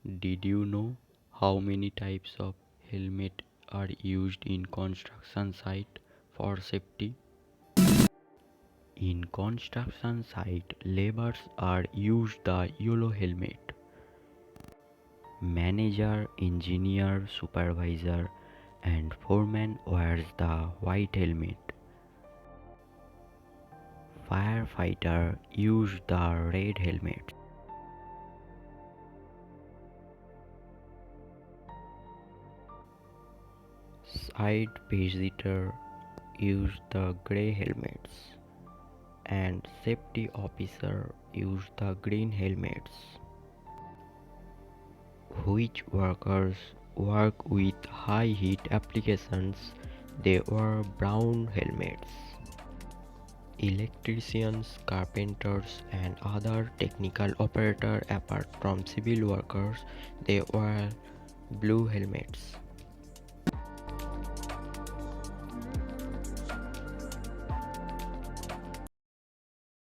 Did you know how many types of helmet are used in construction site for safety? In construction site, laborers are used the yellow helmet. Manager, engineer, supervisor, and foreman wears the white helmet. Firefighter use the red helmet. Site visitor use the grey helmets, and safety officer use the green helmets. Which workers work with high heat applications, they wear brown helmets. Electricians, carpenters, and other technical operators apart from civil workers, they wear blue helmets.